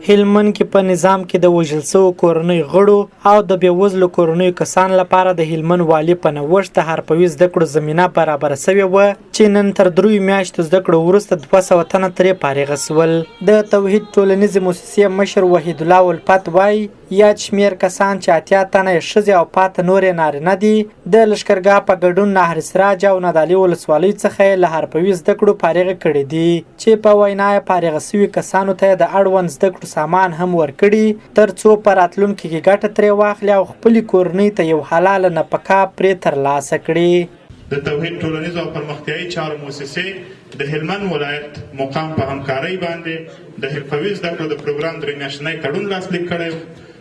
هلمند کې په نظام کې د وژل شوو کورنیو غړو او د بې وزلو کورنیو کسانو لپاره د هلمند والي په نوښت د حرفوي زده کړو زمینه برابره شوې وه چې نن تر 3 میاشتو زده کړو وروسته 200 تنه ترې فارغ شول. د توحید ټولنیزې موسسې مشر وحید الله ولپت وایي یاد شمېر کسان چې 80 تنه یې ښځې او پاته نورې نارینه دي د لښکرګاه په ګډون نهر سراج او نادعلي ولسوالۍ څخه یې له حرفوي زده کړو فارغ کړي دي چې په وینا یې فارغ شوي کسانو ته د اړوند زده کړو سامان هم ورکړي تر څو په راتلونکي کې ګټه ترې واخلي او خپلې کورنۍ ته یو حلاله نفقه پرې ترلاسه کړي. د توحید ټولنیزو او پرمختیایي چارو موسسې د هلمند ولایت مقام په همکارۍ باندې د حرفوي زده کړو د پروګرام درې میاشتنی تړون لاسلیک کړی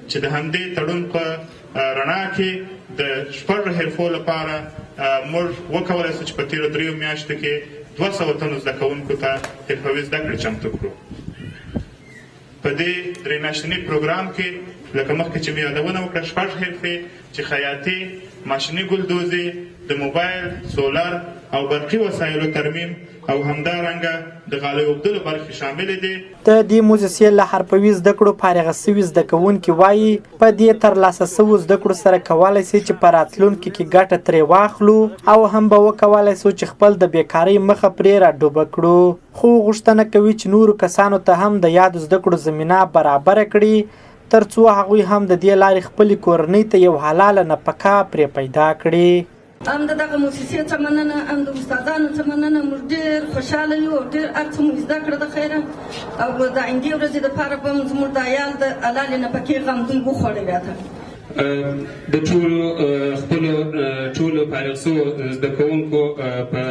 چې د همدې تړون په رڼا کې د شپږ حرفو لپاره موږ وکولی شو چې په تېرو 3 میاشتو کې 200 تنو زده کوونکو ته حرفوي زده کړې چمتو کړو. په دې 3 میاشتني پروګرام کې لکه مخکې چې مې یادونه وکړه 6 حرفې چې خیاطي، ماشیني ګلدوزي، د موبایل، سولر او برقي وسایلو ترمیم او همدارنګه د غالۍ اوبدلو برخې شامل دي. د دې موسسې له حرفوي زده کړو فارغ شوي زده کوونکي وایي په دې ترلاسه شوو زده کړو سره کولی شي چې په راتلونکي کې ګټه ترې واخلو او هم به وکولی شو چې خپل د بیکارۍ مخه پرې راډوبه کړو. خو غوښتنه کوي چې نورو کسانو ته هم د یادو زده کړو زمینه برابره کړي تر څو هغوی هم د دې لارې خپلې کورنۍ ته یو حلاله نفقه پرې پیدا کړي. هم د دغه موسسې څخه مننه، هم د استادانو څخه مننه. موږ ډېر خوشحاله یو او ډېر هر څه مو زده کړه د خیره او د آیندې ورځې دپاره به زموږ د عیال د حلالې نفقې غم دوی وخوړی راته. د خپلو ټولو فارغ شوو زده کوونکو په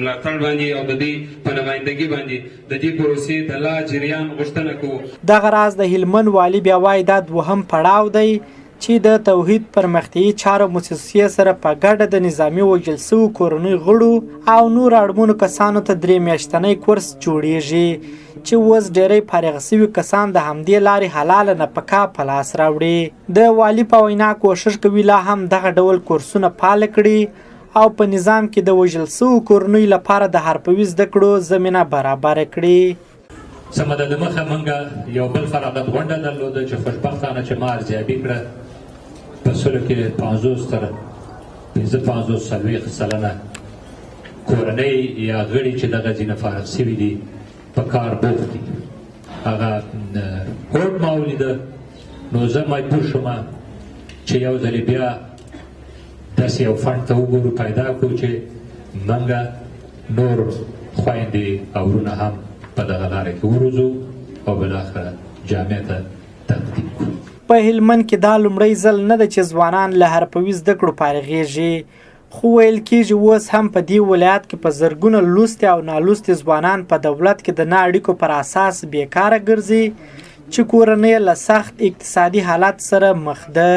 ملاتړ باندې او د دوی په نمایندګۍ باندې د دې پروسې د لا جریان غوښتنه کوو. دغه راز د هلمند والي بیا وایي دا دوهم پړاو دی چې د توحید پرمختیایي چارو موسسې سره په ګډه د نظامي وژل شوو کورنیو غړو او نور اړمنو کسانو ته 3 میاشتنی کورس جوړیږي چې اوس ډیری فارغ شوي کسان د همدې لارې حلاله نفقه په لاس راوړي. د والي په وینا کوښښ کوي لا هم دغه ډول کورسونه فعال کړي او په نظام کې د وژل شوو کورنیو لپاره د حرفوي زده کړو زمینه برابره کړي. سمه ده د مخه موږ یو بل فراغت غونډه درلوده چې خوشبختانه چې ما ارزیابي کړه په سلو کې 50 تر 55 څلوېښت سلنه کورنۍ یا غړي چې دغه ځینې فارغ شوي دي په کار بوخت دي. هغه هوډ ما ولیده نو زه مجبور شوم چې یو ځلې بیا داسې یو فنډ ته وګورو پیدا کړو چې موږ نور خویندې او ورونه هم په دغه لاره کې وروځو او بالاخره جامعې ته تقدیم کړو. په هلمند کې دا لومړی ځل نه ده چې ځوانان له حرفوي زده کړو فارغېږي خو ویل کېږي اوس هم په دې ولایت کې په زرګونه لوستې او نالوستې ځوانان په دولت کې د نه اړیکو پر اساس بیکاره ګرځي چې کورنۍ له سخت اقتصادي حالت سره مخ ده.